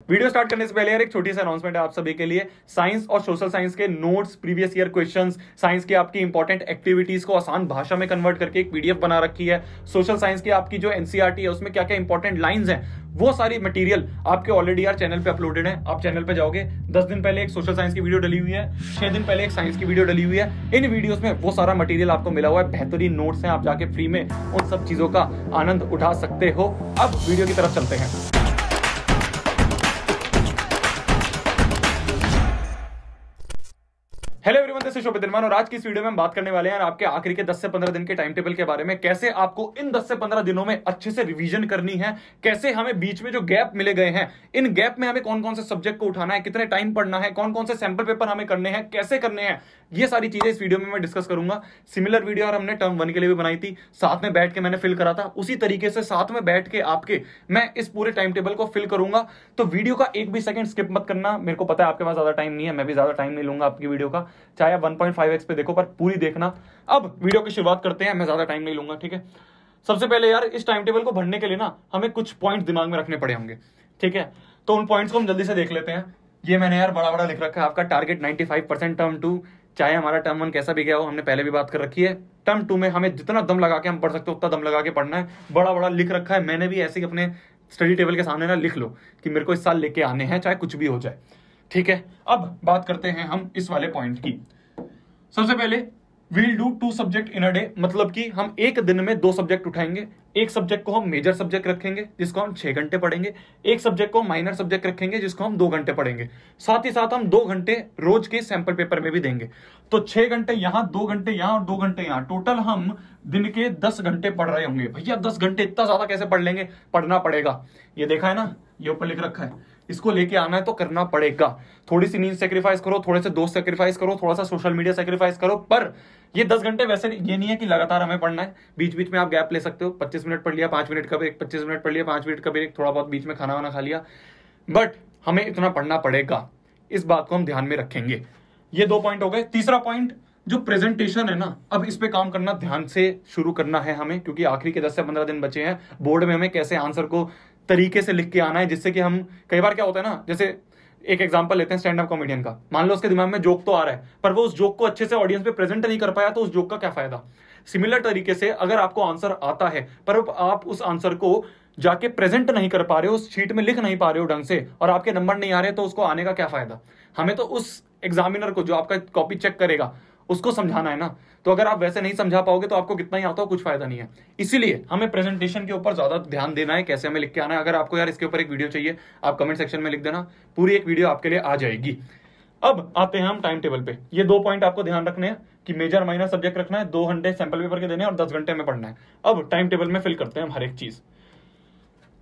Video start करने से पहले यार एक छोटी सी अनाउंसमेंट है आप सभी के लिए। साइंस और सोशल साइंस के notes, previous year questions, science की आपकी इंपॉर्टेंट एक्टिविटीज को आसान भाषा में कन्वर्ट करके एक पीडीएफ बना रखी है। सोशल साइंस की आपकी जो एनसीईआरटी है उसमें क्या क्या इंपॉर्टेंट लाइंस हैं, वो सारी मटेरियल आपके ऑलरेडी यार चैनल पे अपलोडेड है। आप चैनल पे जाओगे, 10 दिन पहले एक सोशल साइंस की वीडियो डली हुई है, 6 दिन पहले एक साइंस की वीडियो डली हुई है। इन वीडियोस में वो सारा मटेरियल आपको मिला हुआ है, बेहतरीन नोट्स हैं, आप जाके फ्री में उन सब चीजों का आनंद उठा सकते हो। अब वीडियो की तरफ चलते हैं। हेलो एवरीवन, दिस इज शोभित दिलमान और आज की इस वीडियो में हम बात करने वाले हैं आपके आखिरी के 10 से 15 दिन के टाइम टेबल के बारे में। कैसे आपको इन 10 से 15 दिनों में अच्छे से रिवीजन करनी है, कैसे हमें बीच में जो गैप मिले गए हैं, इन गैप में हमें कौन कौन से सब्जेक्ट को उठाना है, कितने टाइम पढ़ना है, कौन कौन से सैंपल पेपर हमें करने हैं, कैसे करने हैं, ये सारी चीजें इस वीडियो में मैं डिस्कस करूंगा। सिमिलर वीडियो और हमने टर्म 1 के लिए भी बनाई थी, साथ में बैठ के मैंने फिल करा था, उसी तरीके से साथ में बैठ के आपके मैं इस पूरे टाइम टेबल को फिल करूंगा। तो वीडियो का एक भी सेकंड स्किप मत करना। मेरे को पता है आपके पास ज्यादा टाइम नहीं है, मैं भी ज्यादा टाइम नहीं लूंगा आपकी वीडियो का, चाहे आप 1.5x पे देखो पर पूरी देखना। अब वीडियो की शुरुआत करते हैं, मैं ज्यादा टाइम नहीं लूंगा, ठीक है। सबसे पहले यार इस टाइम टेबल को भरने के लिए ना हमें कुछ पॉइंट दिमाग में रखने पड़े होंगे, ठीक है। तो उन पॉइंट्स को हम जल्दी से देख लेते हैं। ये मैंने यार बड़ा बड़ा लिख रखा है, आपका टारगेट 95% टर्म 2, चाहे हमारा टर्म 1 कैसा भी गया हो, हमने पहले भी बात कर रखी है। टर्म 2 में हमें जितना दम लगा के हम पढ़ सकते हो उतना दम लगा के पढ़ना है। बड़ा बड़ा लिख रखा है मैंने भी, ऐसे ही अपने स्टडी टेबल के सामने ना लिख लो कि मेरे को इस साल लेके आने हैं, चाहे कुछ भी हो जाए, ठीक है। अब बात करते हैं हम इस वाले पॉइंट की। सबसे पहले we'll do 2 subject in a day, मतलब कि हम एक दिन में 2 सब्जेक्ट उठाएंगे। एक सब्जेक्ट को हम मेजर सब्जेक्ट रखेंगे जिसको हम 6 घंटे पढ़ेंगे, एक सब्जेक्ट को माइनर सब्जेक्ट रखेंगे जिसको हम 2 घंटे पढ़ेंगे। साथ ही साथ हम 2 घंटे रोज के सैंपल पेपर में भी देंगे। तो 6 घंटे यहां, 2 घंटे यहां और 2 घंटे यहां, टोटल हम दिन के 10 घंटे पढ़ रहे होंगे। भैया 10 घंटे इतना ज्यादा कैसे पढ़ लेंगे? पढ़ना पड़ेगा। ये देखा है ना, ये ऊपर लिख रखा है, इसको लेके आना है तो करना पड़ेगा। थोड़ी सी नींद सेक्रीफाइस करो, थोड़े से दोस्त सेक्रीफाइस करो, थोड़ा सा सोशल मीडिया सेक्रीफाइस करो, पर ये 10 घंटे वैसे ये नहीं है कि लगातार हमें पढ़ना है। बीच बीच में आप गैप ले सकते हो, 25 मिनट पढ़ लिया, 5 मिनट का ब्रेक, 25 मिनट पढ़ लिया, 5 मिनट का ब्रेक, थोड़ा बहुत बीच में खाना वाना खा लिया, बट हमें इतना पढ़ना पड़ेगा। इस बात को हम ध्यान में रखेंगे। ये 2 पॉइंट हो गए। तीसरा पॉइंट, जो प्रेजेंटेशन है ना, अब इस पे काम करना ध्यान से शुरू करना है हमें, क्योंकि आखिरी के 10 से 15 दिन बचे हैं। बोर्ड में हमें कैसे आंसर को तरीके से लिख के आना है, जिससे कि हम, कई बार क्या होता है ना, जैसे एक एग्जांपल लेते हैं स्टैंड अप कॉमेडियन का। मान लो उसके दिमाग में जोक तो आ रहा है, पर वो उस जोक को अच्छे से ऑडियंस पे प्रेजेंट नहीं कर पाया, तो उस जोक का क्या फायदा। सिमिलर तरीके से अगर आपको आंसर आता है पर आप उस आंसर को जाके प्रेजेंट नहीं कर पा रहे हो, उस शीट में लिख नहीं पा रहे हो ढंग से, और आपके नंबर नहीं आ रहे, तो उसको आने का क्या फायदा। हमें तो उस एग्जामिनर को, जो आपका कॉपी चेक करेगा, उसको समझाना है ना। तो अगर आप वैसे नहीं समझा पाओगे तो आपको कितना ही आता हो, कुछ फायदा नहीं है। इसीलिए हमें प्रेजेंटेशन के ऊपर ज्यादा ध्यान देना है, कैसे हमें लिख के आना है। अगर आपको यार इसके ऊपर एक वीडियो चाहिए, आप कमेंट सेक्शन में लिख देना, पूरी एक वीडियो आपके लिए आ जाएगी। अब आते हैं हम टाइम टेबल पे। ये 2 पॉइंट आपको ध्यान रखने हैं कि मेजर माइनर सब्जेक्ट रखना है, 2 घंटे सैंपल पेपर के देने और 10 घंटे में पढ़ना है। अब टाइम टेबल में फिल करते हैं हम हर एक चीज।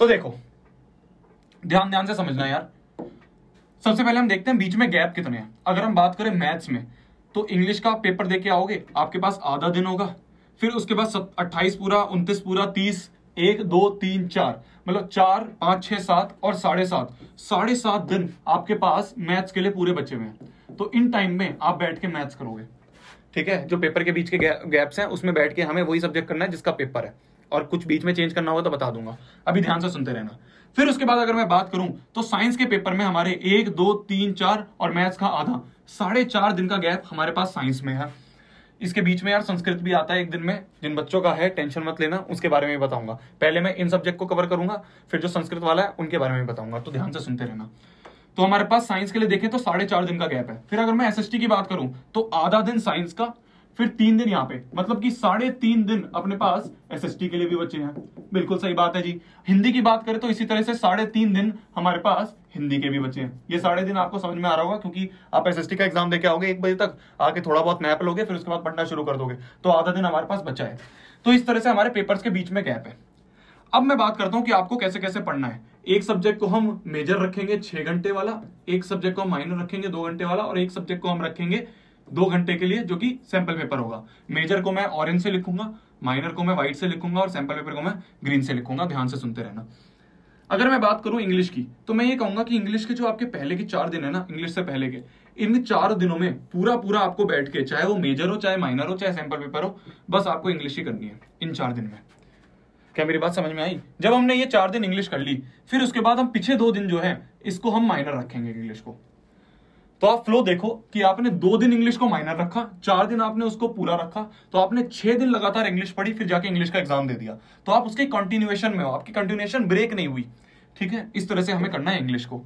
तो देखो, ध्यान से समझना है यार। सबसे पहले हम देखते हैं बीच में गैप कितने हैं। अगर हम बात करें मैथ्स में, तो इंग्लिश का पेपर देके आओगे, आपके पास आधा दिन होगा, फिर उसके बाद 28 पूरा, 29 पूरा, 30, 1 2 3 4, मतलब 4 5 6 7 और 7.5 दिन आपके पास मैथ्स के लिए पूरे बचे हुए हैं। तो इन टाइम में आप बैठ के मैथ्स करोगे, ठीक है। जो पेपर के बीच के गैप्स हैं उसमें बैठ के हमें वही सब्जेक्ट करना है जिसका पेपर है, और कुछ बीच में चेंज करना होगा तो बता दूंगा, अभी ध्यान से सुनते रहना। फिर उसके बाद अगर मैं बात करूं तो साइंस के पेपर में हमारे 1 2 3 4 और मैथ्स का आधा, 4.5 दिन का गैप हमारे पास साइंस में है। इसके बीच में यार संस्कृत भी आता है एक दिन में, जिन बच्चों का है टेंशन मत लेना, उसके बारे में बताऊंगा। पहले मैं इन सब्जेक्ट को कवर करूंगा, फिर जो संस्कृत वाला है उनके बारे में बताऊंगा, तो ध्यान से सुनते रहना। तो हमारे पास साइंस के लिए देखें तो 4.5 दिन का गैप है। फिर अगर मैं एसएसटी की बात करूं तो आधा दिन साइंस का, फिर 3 दिन यहाँ पे, मतलब कि 3.5 दिन अपने पास एसएसटी के लिए भी बचे हैं। बिल्कुल सही बात है जी। हिंदी की बात करें तो इसी तरह से 3.5 दिन हमारे पास हिंदी के भी बचे हैं। ये 3.5 दिन आपको समझ में आ रहा होगा, क्योंकि आप एसएसटी का एग्जाम देके आओगे 1 बजे तक, आके थोड़ा बहुत नैप लोगे, फिर उसके बाद पढ़ना शुरू कर दोगे, तो आधा दिन हमारे पास बचा है। तो इस तरह से हमारे पेपर्स के बीच में गैप है। अब मैं बात करता हूं कि आपको कैसे कैसे पढ़ना है। एक सब्जेक्ट को हम मेजर रखेंगे 6 घंटे वाला, एक सब्जेक्ट को हम माइनर रखेंगे 2 घंटे वाला, और एक सब्जेक्ट को हम रखेंगे 2 घंटे के लिए, जो कि सैंपल पेपर होगा। मेजर को मैं ऑरेंज से लिखूंगा, माइनर को मैं व्हाइट से लिखूंगा, और सैंपल पेपर को मैं ग्रीन से लिखूंगा। ध्यान से सुनते रहना। अगर मैं बात करूं इंग्लिश की, तो मैं ये कहूंगा कि इंग्लिश के जो आपके पहले के 4 दिन है ना, इंग्लिश से पहले के, इन 4 दिनों में पूरा आपको बैठ के, चाहे वो मेजर हो, चाहे माइनर हो, चाहे सैंपल पेपर हो, बस आपको इंग्लिश ही करनी है इन 4 दिन में। क्या मेरी बात समझ में आई? जब हमने ये 4 दिन इंग्लिश कर ली, फिर उसके बाद हम पीछे 2 दिन जो है इसको हम माइनर रखेंगे इंग्लिश को। तो आप फ्लो देखो कि आपने 2 दिन इंग्लिश को माइनर रखा, 4 दिन आपने उसको पूरा रखा, तो आपने 6 दिन लगातार इंग्लिश पढ़ी, फिर जाके इंग्लिश का एग्जाम दे दिया। तो आप उसके कंटिन्यूएशन में हो, आपकी कंटिन्यूएशन ब्रेक नहीं हुई। ठीक है, इस तरह से हमें करना है इंग्लिश को।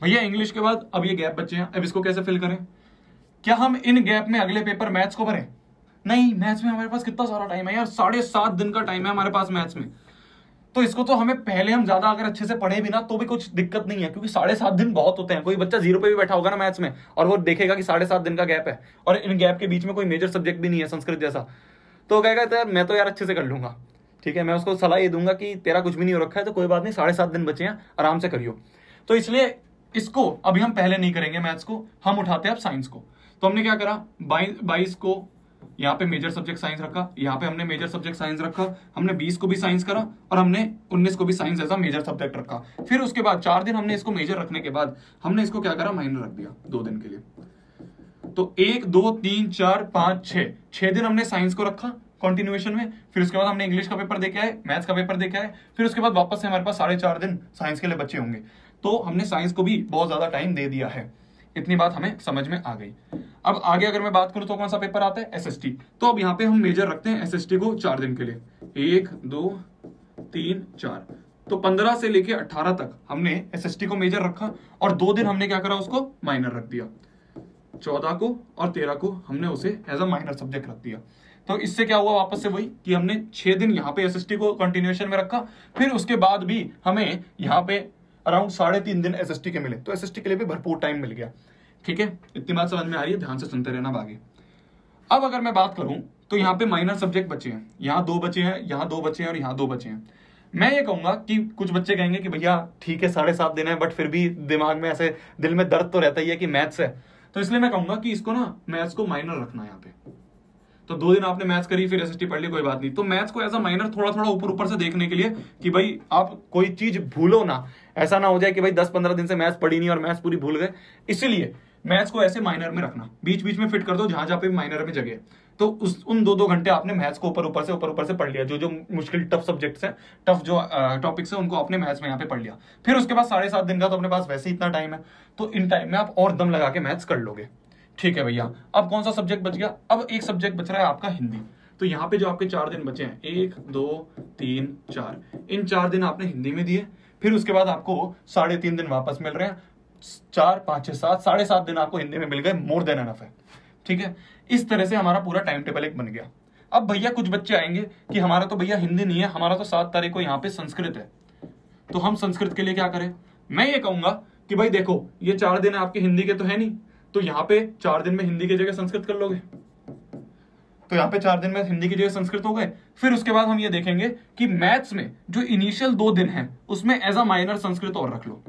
भैया इंग्लिश के बाद अब ये गैप बचे हैं, अब इसको कैसे फिल करें? क्या हम इन गैप में अगले पेपर मैथ्स को भरें? नहीं, मैथ्स में हमारे पास कितना सारा टाइम है यार, 7.5 दिन का टाइम है हमारे पास मैथ्स में। तो इसको तो हमें पहले हम ज्यादा अगर अच्छे से पढ़े भी ना तो भी कुछ दिक्कत नहीं है, क्योंकि 7.5 दिन बहुत होते हैं। कोई बच्चा 0 पे भी बैठा होगा ना मैथ्स में और वो देखेगा कि 7.5 दिन का गैप है और इन गैप के बीच में कोई मेजर सब्जेक्ट भी नहीं है संस्कृत जैसा, तो कहेगा तो यार मैं तो यार अच्छे से कर लूंगा। ठीक है, मैं उसको सलाह ये दूंगा कि तेरा कुछ भी नहीं हो रखा है तो कोई बात नहीं, 7.5 दिन बचे हैं, आराम से करियो। तो इसलिए इसको अभी हम पहले नहीं करेंगे मैथ्स को, हम उठाते हैं अब साइंस को। तो हमने क्या करा, 22 को यहाँ पे मेजर सब्जेक्ट साइंस रखा, यहाँ पे हमने मेजर सब्जेक्ट साइंस रखा, हमने 20 को भी साइंस करा और हमने 19 को भी science as a major subject रखा। फिर उसके बाद 4 दिन हमने इसको मेजर रखने के बाद हमने इसको क्या करा, माइनर रख दिया 2 दिन के लिए। तो 1 2 3 4 5 6 दिन हमने साइंस को रखा कंटिन्यूएशन में। फिर उसके बाद हमने इंग्लिश का पेपर देके आए, मैथ्स का पेपर देके आए, फिर उसके बाद वापस से हमारे पास 4.5 दिन साइंस के लिए बचे होंगे। तो हमने साइंस को भी बहुत ज्यादा टाइम दे दिया है। इतनी बात हमें समझ में आ गई। अब आगे अगर मैं बात करूं तो कौन सा पेपर आता है, एसएसटी। तो अब यहाँ पे हम मेजर रखते हैं एसएसटी को 4 दिन के लिए, 1 2 3 4। तो 15 से लेके 18 तक हमने एसएसटी को मेजर रखा और 2 दिन हमने क्या करा, उसको माइनर रख दिया। 14 को और 13 को हमने उसे एज अ माइनर सब्जेक्ट रख दिया। तो इससे क्या हुआ, वापस से वही कि हमने 6 दिन यहाँ पे एसएसटी को कंटिन्यूएशन में रखा, फिर उसके बाद भी हमें यहाँ पे अराउंड 3.5 दिन एसएसटी के मिले। तो एसएसटी के लिए भी भरपूर टाइम मिल गया। ठीक है, इतनी बात समझ में आ रही है, ध्यान से सुनते रहना आगे। अब अगर मैं बात करूं तो यहाँ पे माइनर सब्जेक्ट बचे हैं, यहाँ 2 बचे हैं, यहाँ 2 बचे हैं और यहाँ 2 बचे हैं। मैं ये कहूंगा कि कुछ बच्चे कहेंगे कि भैया ठीक है 7.5 दिन है, बट फिर भी दिमाग में ऐसे दिल में दर्द तो रहता ही है कि मैथ्स है। तो इसलिए मैं कहूंगा कि इसको ना मैथ्स को माइनर रखना है यहाँ पे। तो 2 दिन आपने मैथ्स करी, फिर एसएसटी पढ़ ली, कोई बात नहीं। तो मैथ्स को एज अ माइनर थोड़ा थोड़ा ऊपर से देखने के लिए कि भाई आप कोई चीज भूलो ना, ऐसा ना हो जाए कि भाई 10-15 दिन से मैथ्स पढ़ी नहीं और मैथ्स पूरी भूल गए। इसीलिए मैथ्स को ऐसे माइनर में रखना, बीच बीच में फिट कर दो जहां जहां पे माइनर में जगह। तो उन 2-2 घंटे आपने मैथ्स को ऊपर से पढ़ लिया, जो मुश्किल टफ सब्जेक्ट्स हैं, टफ जो टॉपिक्स हैं उनको आपने मैथ्स में यहाँ पे पढ़ लिया। फिर उसके बाद 7.5 दिन का तो अपने पास वैसे ही इतना टाइम है, तो इन टाइम में आप और दम लगा के मैथ्स कर लोगे। ठीक है भैया, अब कौन सा सब्जेक्ट बच गया? अब एक सब्जेक्ट बच रहा है आपका हिंदी। तो यहाँ पे जो आपके 4 दिन बचे हैं, 1 2 3 4, इन 4 दिन आपने हिंदी में दिए। फिर उसके बाद आपको 3.5 दिन वापस मिल रहे हैं, 4 5 6 7, 7.5 दिन आपको हिंदी में मिल गए, मोर देन एनफ है। ठीक है, इस तरह से हमारा पूरा टाइम टेबल एक बन गया। अब भैया कुछ बच्चे आएंगे कि हमारा तो भैया हिंदी नहीं है, हमारा तो 7 तारीख को यहाँ पे संस्कृत है, तो हम संस्कृत के लिए क्या करें? मैं ये कहूंगा कि भाई देखो ये 4 दिन आपके हिंदी के तो है नहीं, तो यहाँ पे 4 दिन में हिंदी की जगह संस्कृत कर लोगे। तो यहाँ पे 4 दिन में हिंदी की जगह संस्कृत हो गए। फिर उसके बाद हम ये देखेंगे कि मैथ्स में जो इनिशियल 2 दिन है उसमें एज अ माइनर संस्कृत और रख लो,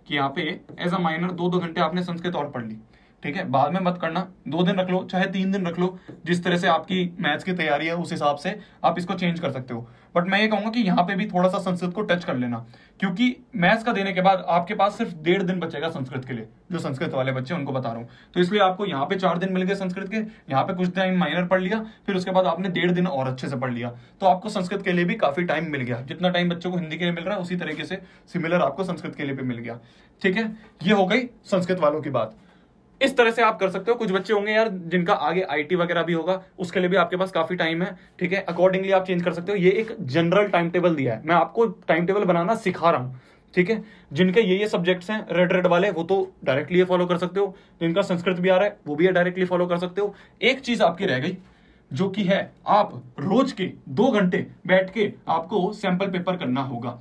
कि यहाँ पे एज अ माइनर 2-2 घंटे आपने संस्कृत और पढ़ ली। ठीक है, बाद में मत करना, 2 दिन रख लो चाहे 3 दिन रख लो, जिस तरह से आपकी मैथ्स की तैयारी है उस हिसाब से आप इसको चेंज कर सकते हो। बट मैं ये कहूंगा कि यहाँ पे भी थोड़ा सा संस्कृत को टच कर लेना, क्योंकि मैथ्स का देने के बाद आपके पास सिर्फ 1.5 दिन बचेगा संस्कृत के लिए, जो संस्कृत वाले बच्चे उनको बता रहा हूँ। तो इसलिए आपको यहाँ पे 4 दिन मिल गए संस्कृत के, यहाँ पे कुछ टाइम माइनर पढ़ लिया, फिर उसके बाद आपने 1.5 दिन और अच्छे से पढ़ लिया, तो आपको संस्कृत के लिए भी काफी टाइम मिल गया। जितना टाइम बच्चों को हिंदी के लिए मिल रहा है उसी तरीके से सिमिलर आपको संस्कृत के लिए भी मिल गया। ठीक है, ये हो गई संस्कृत वालों की बात। इस तरह से आप कर सकते हो। कुछ बच्चे होंगे यार जिनका आगे आईटी वगैरह भी होगा, उसके लिए भी आपके पास काफी टाइम है। ठीक है, अकॉर्डिंगली आप चेंज कर सकते हो। ये एक जनरल टाइम टेबल दिया है, मैं आपको टाइम टेबल बनाना सिखा रहा हूं। ठीक है, जिनके ये सब्जेक्ट्स हैं रेड वाले वो तो डायरेक्टली ये फॉलो कर सकते हो, जिनका संस्कृत भी आ रहा है वो भी डायरेक्टली फॉलो कर सकते हो। एक चीज आपकी रह गई जो कि है, आप रोज के 2 घंटे बैठ के आपको सैंपल पेपर करना होगा।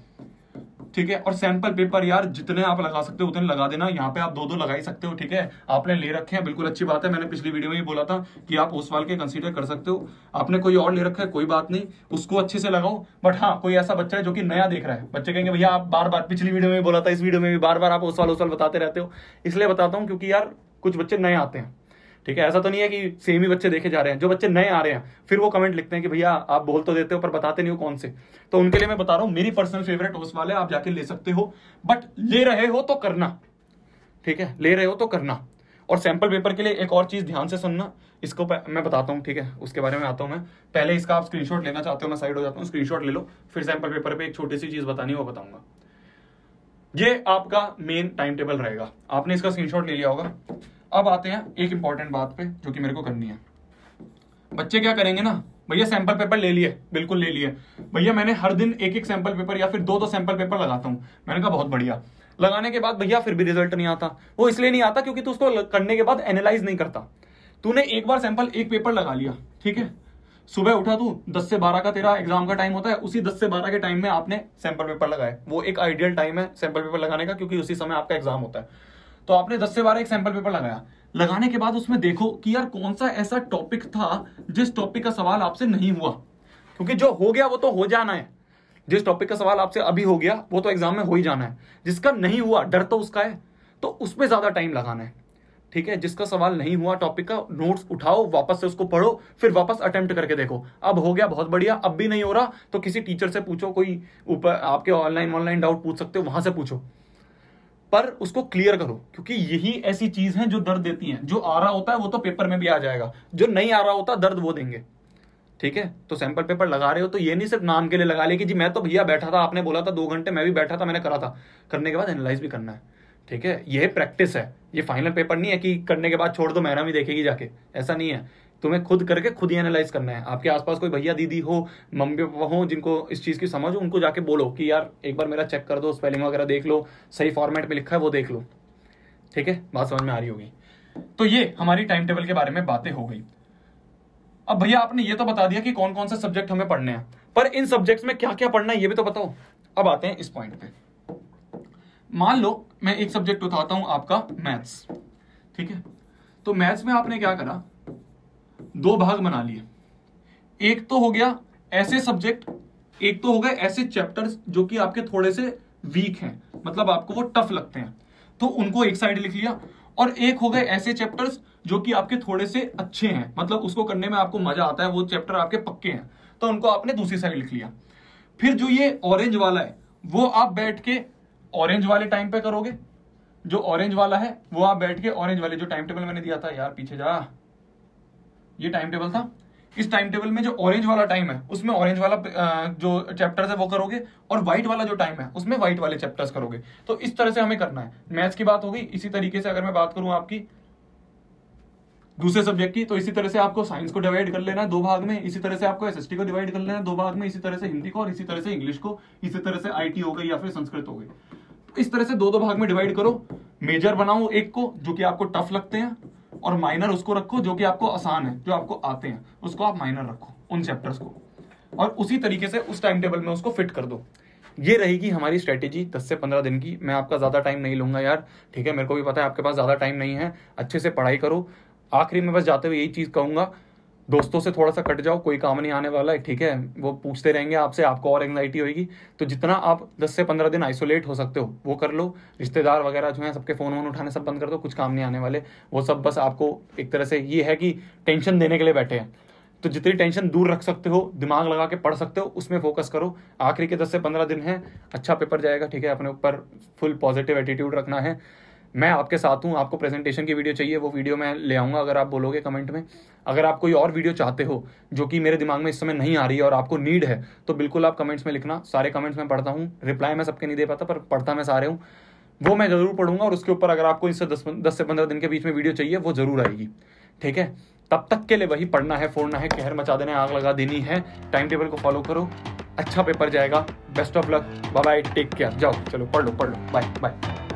ठीक है, और सैंपल पेपर यार जितने आप लगा सकते हो उतने लगा देना। यहाँ पे आप 2-2 लगा ही सकते हो। ठीक है, आपने ले रखे हैं, बिल्कुल अच्छी बात है। मैंने पिछली वीडियो में ही बोला था कि आप उस वाल के कंसीडर कर सकते हो। आपने कोई और ले रखा है कोई बात नहीं, उसको अच्छे से लगाओ। बट हाँ, कोई ऐसा बच्चा है जो कि नया देख रहा है, बच्चे कहेंगे भैया आप बार बार पिछली वीडियो में बोला था, इस वीडियो में भी बार बार आप उस वाल बताते रहते हो। इसलिए बताता हूँ क्योंकि यार कुछ बच्चे नए आते हैं। ठीक है, ऐसा तो नहीं है कि सेम ही बच्चे देखे जा रहे हैं। जो बच्चे नए आ रहे हैं फिर वो कमेंट लिखते हैं कि भैया आप बोल तो देते हो पर बताते नहीं हो कौन से। तो उनके लिए मैं बता रहा हूं, मेरी पर्सनल फेवरेट ओस वाले आप जाके ले सकते हो, बट ले रहे हो तो करना। ठीक है, ले रहे हो तो करना। और सैंपल पेपर के लिए एक और चीज ध्यान से सुनना, इसको मैं बताता हूँ, ठीक है, उसके बारे में आता हूँ मैं। पहले इसका आप स्क्रीनशॉट लेना चाहते हो, मैं साइड हो जाता हूँ, स्क्रीनशॉट ले लो, फिर सैंपल पेपर पे एक छोटी सी चीज बतानी है वो बताऊंगा। ये आपका मेन टाइम टेबल रहेगा, आपने इसका स्क्रीनशॉट ले लिया होगा। अब आते हैं एक इंपॉर्टेंट बात पे जो कि मेरे को करनी है। बच्चे क्या करेंगे ना, भैया सैंपल पेपर ले लिए, बिल्कुल ले लिए भैया, मैंने हर दिन एक एक सैंपल पेपर या फिर दो सैंपल पेपर लगाता हूं। मैंने कहा बहुत बढ़िया। लगाने के बाद भैया फिर भी रिजल्ट नहीं आता। वो इसलिए नहीं आता क्योंकि तू उसको करने के बाद एनालाइज नहीं करता। तूने एक बार सैंपल एक पेपर लगा लिया, ठीक है, सुबह उठा तू 10 से 12 का तेरा एग्जाम का टाइम होता है, उसी 10 से 12 के टाइम में आपने सैंपल पेपर लगाए। वो एक आइडियल टाइम है सैंपल पेपर लगाने का क्योंकि उसी समय आपका एग्जाम होता है। तो आपने 10 से 12 एक सैंपल पेपर लगाया। लगाने के बाद उसमें देखो कि यार कौन सा ऐसा टॉपिक था जिस टॉपिक का सवाल आपसे नहीं हुआ, क्योंकि जो हो गया वो तो हो जाना है। जिस टॉपिक का सवाल आपसे अभी हो गया वो तो एग्जाम में हो ही जाना है। जिसका नहीं हुआ, डर तो उसका है, तो उसमें ज्यादा टाइम लगाना है, ठीक है। जिसका सवाल नहीं हुआ टॉपिक का, नोट्स उठाओ, वापस से उसको पढ़ो, फिर वापस अटेम्प्ट करके देखो। अब हो गया, बहुत बढ़िया। अब भी नहीं हो रहा तो किसी टीचर से पूछो, कोई ऊपर आपके ऑनलाइन डाउट पूछ सकते हो, वहां से पूछो, पर उसको क्लियर करो, क्योंकि यही ऐसी चीज है जो दर्द देती है। जो आ रहा होता है वो तो पेपर में भी आ जाएगा, जो नहीं आ रहा होता दर्द वो देंगे, ठीक है। तो सैंपल पेपर लगा रहे हो तो ये नहीं सिर्फ नाम के लिए लगा ले कि जी मैं तो भैया बैठा था, आपने बोला था 2 घंटे, मैं भी बैठा था, मैंने करा था। करने के बाद एनालाइज भी करना है, ठीक है। ये प्रैक्टिस है, ये फाइनल पेपर नहीं है कि करने के बाद छोड़ दो मैडम ही देखेगी जाके, ऐसा नहीं है। तुम्हें खुद करके खुद ही एनालाइज करना है। आपके आसपास कोई भैया दीदी हो, मम्मी पापा हो जिनको इस चीज की समझ हो, उनको जाके बोलो कि यार एक बार मेरा चेक कर दो, स्पेलिंग वगैरह देख लो, सही फॉर्मेट में लिखा है वो देख लो, ठीक है। बात समझ में आ रही होगी। तो ये हमारी टाइम टेबल के बारे में बातें हो गई। अब भैया आपने ये तो बता दिया कि कौन कौन से सब्जेक्ट हमें पढ़ने हैं, पर इन सब्जेक्ट्स में क्या क्या पढ़ना है ये भी तो बताओ। अब आते हैं इस पॉइंट पे। मान लो मैं एक सब्जेक्ट उठाता हूं आपका मैथ्स, ठीक है। तो मैथ्स में आपने क्या करा, 2 भाग बना लिए। एक तो हो गया ऐसे सब्जेक्ट, एक तो हो गए ऐसे चैप्टर्स जो कि आपके थोड़े से वीक हैं, मतलब आपको वो टफ लगते हैं, तो उनको एक साइड लिख लिया। और एक हो गए ऐसे चैप्टर्स जो कि आपके थोड़े से अच्छे हैं, मतलब उसको करने में आपको मजा आता है, वो चैप्टर आपके पक्के हैं, तो उनको आपने दूसरी साइड लिख लिया। फिर जो ये ऑरेंज वाला है वो आप बैठ के ऑरेंज वाले टाइम पे करोगे। जो ऑरेंज वाला है वो आप बैठ के ऑरेंज वाले, जो टाइम टेबल मैंने दिया था, यार पीछे जा, ये टाइम टेबल था। इस टाइम टेबल में जो ऑरेंज वाला टाइम है उसमें ऑरेंज वाला जो चैप्टर्स है वो करोगे, और व्हाइट वाला जो टाइम है उसमें व्हाइट वाले चैप्टर्स करोगे। तो इस तरह से हमें करना है। मैथ्स की बात हो गई। इसी तरीके से अगर मैं बात करूं आपकी दूसरे सब्जेक्ट की, तो इसी तरह से आपको साइंस को डिवाइड कर लेना है 2 भाग में, इसी तरह से आपको एसएसटी को डिवाइड कर लेना है 2 भाग में, इसी तरह से हिंदी को, और इसी तरह से इंग्लिश को, इसी तरह से आईटी हो गई या फिर संस्कृत हो गई। तो इस तरह से 2 भाग में डिवाइड करो। मेजर बनाओ एक को जो कि आपको टफ लगते हैं, और माइनर उसको रखो जो कि आपको आसान है, जो आपको आते हैं उसको आप माइनर रखो, उन चैप्टर्स को, और उसी तरीके से उस टाइम टेबल में उसको फिट कर दो। ये रहेगी हमारी स्ट्रेटेजी 10 से 15 दिन की। मैं आपका ज्यादा टाइम नहीं लूंगा यार, ठीक है, मेरे को भी पता है आपके पास ज्यादा टाइम नहीं है। अच्छे से पढ़ाई करो। आखिरी में बस जाते हुए यही चीज कहूंगा, दोस्तों से थोड़ा सा कट जाओ, कोई काम नहीं आने वाला है, ठीक है। वो पूछते रहेंगे आपसे, आपको और एंग्जाइटी होगी। तो जितना आप 10 से 15 दिन आइसोलेट हो सकते हो वो कर लो। रिश्तेदार वगैरह जो हैं सबके फोन वोन उठाने सब बंद कर दो, कुछ काम नहीं आने वाले वो सब। बस आपको एक तरह से ये है कि टेंशन देने के लिए बैठे हैं, तो जितनी टेंशन दूर रख सकते हो, दिमाग लगा के पढ़ सकते हो, उसमें फोकस करो। आखिरी के 10 से 15 दिन है, अच्छा पेपर जाएगा, ठीक है। अपने ऊपर फुल पॉजिटिव एटीट्यूड रखना है। मैं आपके साथ हूं। आपको प्रेजेंटेशन की वीडियो चाहिए, वो वीडियो मैं ले आऊंगा अगर आप बोलोगे कमेंट में। अगर आप कोई और वीडियो चाहते हो जो कि मेरे दिमाग में इस समय नहीं आ रही है और आपको नीड है, तो बिल्कुल आप कमेंट्स में लिखना। सारे कमेंट्स मैं पढ़ता हूँ, रिप्लाई मैं सबके नहीं दे पाता, पर पढ़ता मैं सारे हूँ, वो मैं जरूर पढ़ूंगा। और उसके ऊपर अगर आपको इससे 10 से 15 दिन के बीच में वीडियो चाहिए वो जरूर आएगी, ठीक है। तब तक के लिए वही पढ़ना है, फोड़ना है, कहर मचा देना है, आग लगा देनी है। टाइम टेबल को फॉलो करो, अच्छा पेपर जाएगा। Best of luck, bye bye, take care. जाओ, चलो पढ़ लो, बाय बाय।